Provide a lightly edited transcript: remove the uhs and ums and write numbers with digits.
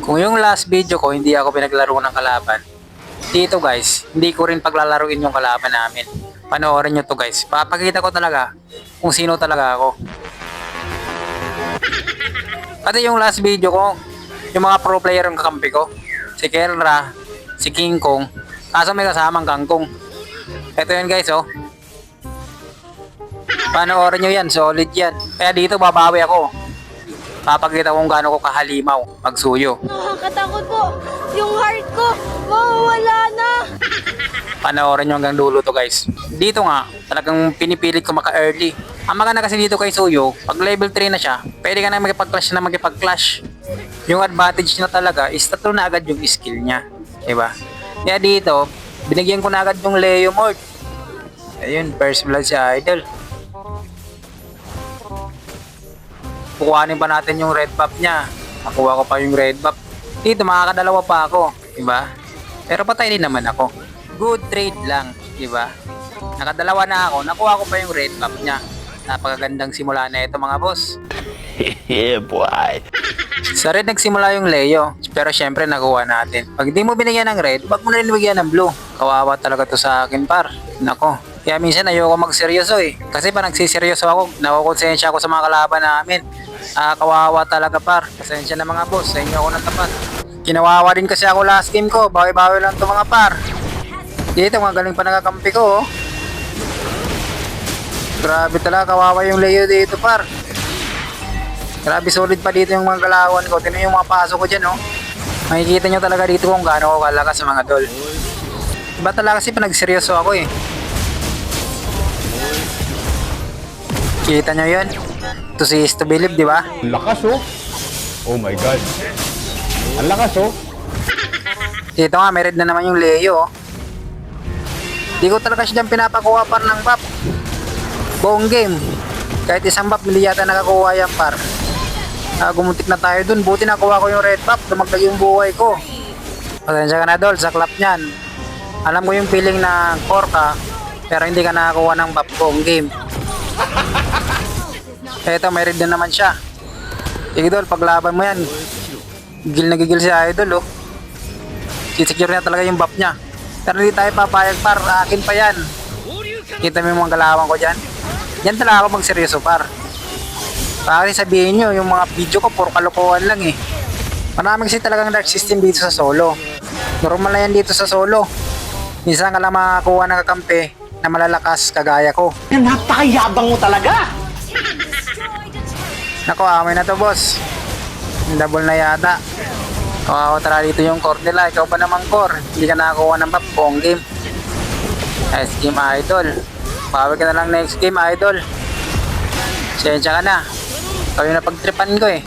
Kung yung last video ko hindi ako pinaglaro ng kalaban, dito guys, hindi ko rin paglalaruin yung kalaban namin. Panoorin nyo to guys. Papakita ko talaga kung sino talaga ako. Pati yung last video ko, yung mga pro player yung kakampi ko. Si Kelra, si King Kong, kaso may kasamang Kangkong. Ito yun guys oh. Panoorin nyo yan, solid yan. Kaya dito babawi ako. Papakita kung gaano ko kahalimaw magsuyo. Nakakatakot po. Yung heart ko, mawawala na. Panoorin nyo hanggang dulo to guys. Dito nga, talagang pinipilit ko maka-early. Ang maganda kasi dito kay Suyo, pag level 3 na siya, pwede ka na magipag-clash. Yung advantage na talaga is tatlo na agad yung skill niya. Diba? Kaya dito, binigyan ko na agad yung Leo mode. Ayun, first blood si Idol. Kukuhanin pa natin yung red buff niya. Nakuha ko pa yung red buff. Dito, makakadalawa pa ako. Diba? Pero patay din naman ako. Good trade lang. Diba? Nakadalawa na ako. Nakuha ko pa yung red buff niya. Napakagandang simula na ito mga boss. Yeah, boy. Sa red nagsimula yung Leo. Pero syempre nakuha natin. Pag di mo binigyan ng red, wag mo na rin bigyan ng blue. Kawawa talaga to sa akin par. Nako. Kaya minsan ayoko magseryoso eh. Kasi pa nagsiseryoso ako, nakukonsensya ako sa mga kalaban namin. Kawawa talaga par. Pasensya na mga boss, sa inyo ako natapat. Kinawawa din kasi ako last game ko. Bawi-bawi lang to mga par. Dito mga galing pa nakakampi ko oh. Grabe talaga, kawawa yung Leo dito par. Grabe solid pa dito yung mga galawan ko. Tingnan yung mga pasok ko dyan oh. Makikita nyo talaga dito kung gaano ko kalakas sa mga dol. Iba talaga kasi panagseryoso ako eh. Kita nyo yun? To see is to believe, di ba? Ang lakas oh. Oh my God. Ang lakas oh. Dito nga, may red na naman yung Leo. Di ko talaga siya pinapakuha par ng buff. Buong game. Kahit isang buff, hindi yata nakakuha yan par. Gumuntik na tayo dun. Buti nakuha ko yung red buff. Dumagdag yung buhay ko. Pasensya ka na dol sa clap nyan. Alam ko yung feeling na core ka, pero hindi ka nakakuha ng buff buong game. Eto, may red na naman siya. Sige dol, paglaban mo yan. Gigil na gigil si Idol oh. Sisecure niya talaga yung buff niya. Pero hindi tayo papayag par, akin pa yan. Kita mo yung mga galawan ko dyan. Yan talaga ako magseryoso par. Kasi sabihin nyo, yung mga video ko puro kalokohan lang eh. Marami kasi talagang dark system dito sa solo. Normal na yan dito sa solo. Minsan ka lang makakuha ng kakampi na malalakas kagaya ko. Napakayabang mo talaga. Nako, amay na to boss. Double na yata. Kawawa tara dito yung core nila. Ikaw pa naman core. Hindi ka nakakuha ng buff buong game. Next game Idol. Bawi ka na lang next game Idol. Sensya ka na. Ikaw yung napagtripan ko eh.